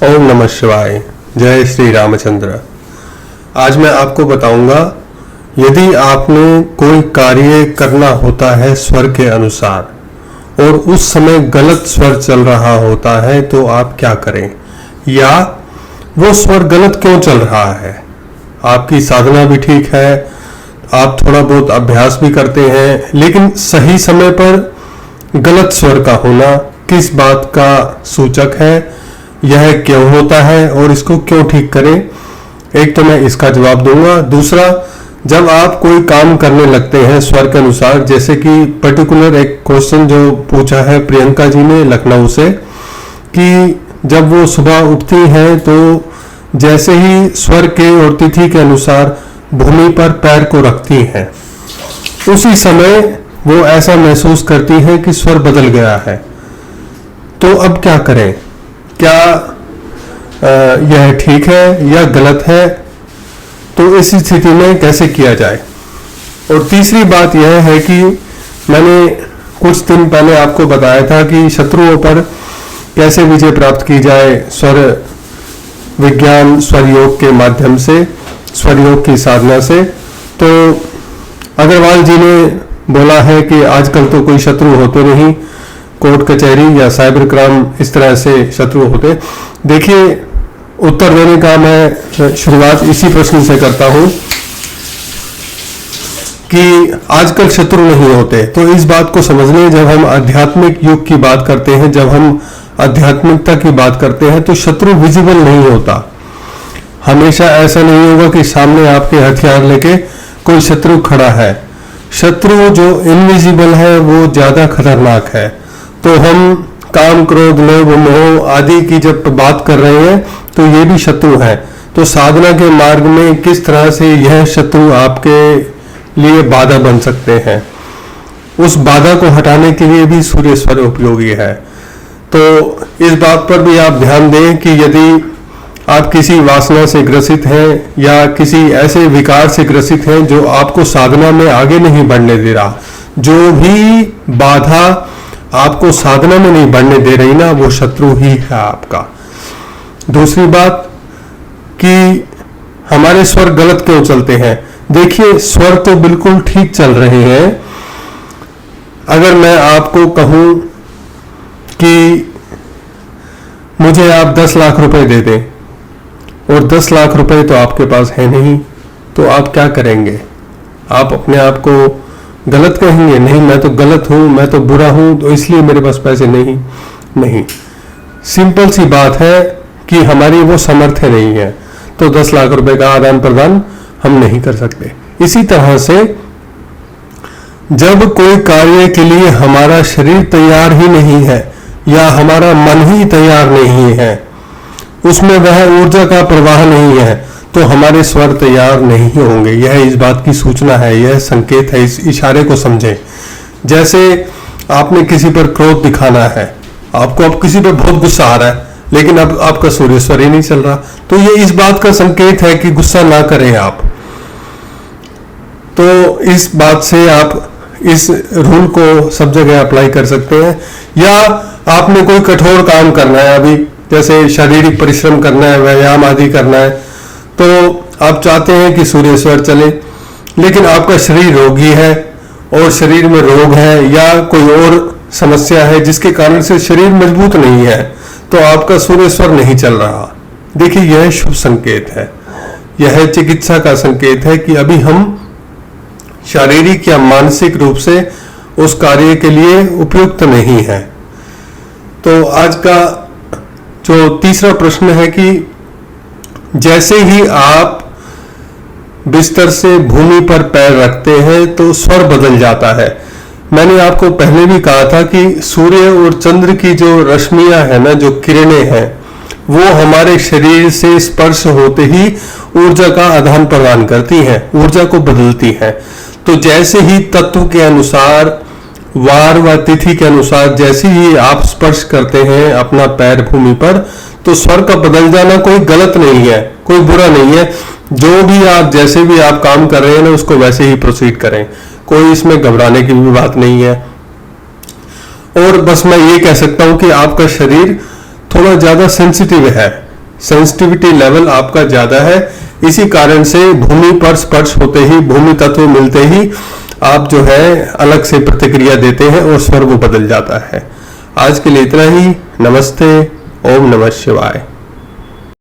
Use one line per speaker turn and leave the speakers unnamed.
ओम नमः शिवाय। जय श्री रामचंद्र। आज मैं आपको बताऊंगा, यदि आपने कोई कार्य करना होता है स्वर के अनुसार और उस समय गलत स्वर चल रहा होता है तो आप क्या करें, या वो स्वर गलत क्यों चल रहा है। आपकी साधना भी ठीक है, आप थोड़ा बहुत अभ्यास भी करते हैं, लेकिन सही समय पर गलत स्वर का होना किस बात का सूचक है, यह क्यों होता है और इसको क्यों ठीक करें। एक तो मैं इसका जवाब दूंगा। दूसरा, जब आप कोई काम करने लगते हैं स्वर के अनुसार, जैसे कि पर्टिकुलर एक क्वेश्चन जो पूछा है प्रियंका जी ने लखनऊ से, कि जब वो सुबह उठती हैं तो जैसे ही स्वर के और तिथि के अनुसार भूमि पर पैर को रखती हैं, उसी समय वो ऐसा महसूस करती है कि स्वर बदल गया है। तो अब क्या करें, क्या यह ठीक है या गलत है, तो इस स्थिति में कैसे किया जाए। और तीसरी बात यह है कि मैंने कुछ दिन पहले आपको बताया था कि शत्रुओं पर कैसे विजय प्राप्त की जाए स्वर विज्ञान, स्वर योग के माध्यम से, स्वर योग की साधना से। तो अग्रवाल जी ने बोला है कि आजकल तो कोई शत्रु होते नहीं, कोर्ट कचहरी या साइबर क्राइम इस तरह से शत्रु होते। देखिए, उत्तर देने का मैं शुरुआत इसी प्रश्न से करता हूं कि आजकल शत्रु नहीं होते। तो इस बात को समझने, जब हम आध्यात्मिक युग की बात करते हैं, जब हम आध्यात्मिकता की बात करते हैं, तो शत्रु विजिबल नहीं होता। हमेशा ऐसा नहीं होगा कि सामने आपके हथियार लेके कोई शत्रु खड़ा है। शत्रु जो इनविजिबल है वो ज्यादा खतरनाक है। तो हम काम, क्रोध, लोभ, मोह आदि की जब बात कर रहे हैं तो ये भी शत्रु है। तो साधना के मार्ग में किस तरह से यह शत्रु आपके लिए बाधा बन सकते हैं, उस बाधा को हटाने के लिए भी सूर्य स्वर उपयोगी है। तो इस बात पर भी आप ध्यान दें कि यदि आप किसी वासना से ग्रसित हैं या किसी ऐसे विकार से ग्रसित हैं जो आपको साधना में आगे नहीं बढ़ने दे रहा, जो भी बाधा आपको साधना में नहीं बढ़ने दे रही ना, वो शत्रु ही है आपका। दूसरी बात कि हमारे स्वर गलत क्यों चलते हैं। देखिए, स्वर तो बिल्कुल ठीक चल रहे हैं। अगर मैं आपको कहूं कि मुझे आप 10 लाख रुपए दे दें और 10 लाख रुपए तो आपके पास है नहीं, तो आप क्या करेंगे। आप अपने आप को गलत कहेंगे, नहीं मैं तो गलत हूं, मैं तो बुरा हूं, तो इसलिए मेरे पास पैसे नहीं। सिंपल सी बात है कि हमारी वो सामर्थ्य नहीं है, तो 10 लाख रुपए का आदान प्रदान हम नहीं कर सकते। इसी तरह से जब कोई कार्य के लिए हमारा शरीर तैयार ही नहीं है या हमारा मन ही तैयार नहीं है, उसमें वह ऊर्जा का प्रवाह नहीं है, तो हमारे स्वर तैयार नहीं होंगे। यह इस बात की सूचना है, यह संकेत है। इस इशारे को समझें। जैसे आपने किसी पर क्रोध दिखाना है, आपको अब किसी पर बहुत गुस्सा आ रहा है, लेकिन अब आपका सूर्य स्वर ही नहीं चल रहा, तो ये इस बात का संकेत है कि गुस्सा ना करें आप। तो इस बात से आप इस रूल को सब जगह अप्लाई कर सकते हैं। या आपने कोई कठोर काम करना है, अभी जैसे शारीरिक परिश्रम करना है, व्यायाम आदि करना है, तो आप चाहते हैं कि सूर्य स्वर चले, लेकिन आपका शरीर रोगी है और शरीर में रोग है या कोई और समस्या है जिसके कारण से शरीर मजबूत नहीं है, तो आपका सूर्य स्वर नहीं चल रहा। देखिए, यह शुभ संकेत है, यह चिकित्सा का संकेत है कि अभी हम शारीरिक या मानसिक रूप से उस कार्य के लिए उपयुक्त नहीं है। तो आज का जो तीसरा प्रश्न है कि जैसे ही आप बिस्तर से भूमि पर पैर रखते हैं तो स्वर बदल जाता है। मैंने आपको पहले भी कहा था कि सूर्य और चंद्र की जो रश्मियां है ना, जो किरणें हैं, वो हमारे शरीर से स्पर्श होते ही ऊर्जा का आदान प्रदान करती हैं, ऊर्जा को बदलती हैं। तो जैसे ही तत्व के अनुसार, वार व तिथि के अनुसार जैसे ही आप स्पर्श करते हैं अपना पैर भूमि पर, तो स्वर का बदल जाना कोई गलत नहीं है, कोई बुरा नहीं है। जो भी आप, जैसे भी आप काम कर रहे हैं ना, उसको वैसे ही प्रोसीड करें, कोई इसमें घबराने की भी बात नहीं है। और बस मैं ये कह सकता हूं कि आपका शरीर थोड़ा ज्यादा सेंसिटिव है, सेंसिटिविटी लेवल आपका ज्यादा है। इसी कारण से भूमि पर स्पर्श होते ही, भूमि तत्व मिलते ही आप जो है अलग से प्रतिक्रिया देते हैं और स्वर वो बदल जाता है। आज के लिए इतना ही। नमस्ते। ओम नमः शिवाय।